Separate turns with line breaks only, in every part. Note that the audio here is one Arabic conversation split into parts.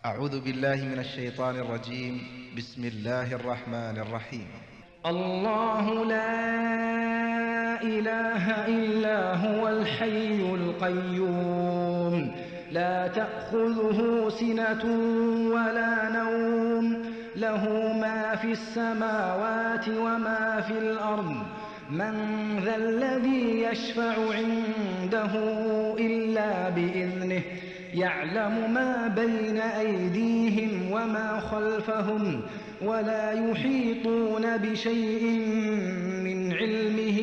أعوذ بالله من الشيطان الرجيم. بسم الله الرحمن الرحيم.
الله لا إله إلا هو الحي القيوم لا تأخذه سنة ولا نوم له ما في السماوات وما في الأرض من ذا الذي يشفع عنده إلا بإذنه يعلم ما بين أيديهم وما خلفهم ولا يحيطون بشيء من علمه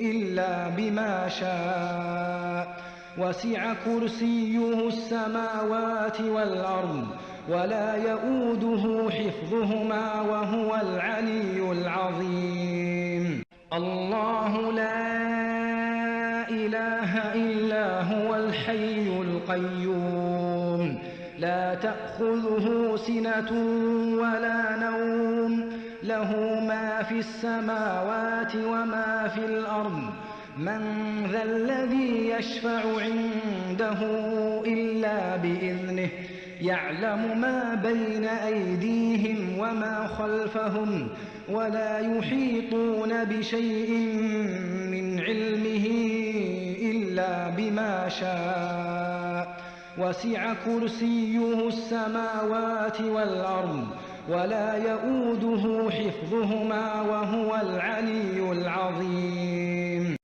إلا بما شاء وسع كرسيه السماوات والأرض ولا يؤوده حفظهما وهو العلي العظيم. الله لا إله إلا هو الحي القيوم لا تأخذه سنة ولا نوم له ما في السماوات وما في الأرض من ذا الذي يشفع عنده إلا بإذنه يعلم ما بين أيديهم وما خلفهم ولا يحيطون بشيء من علمه إلا بما شاء وسع كرسيه السماوات والأرض ولا يؤوده حفظهما وهو العلي العظيم.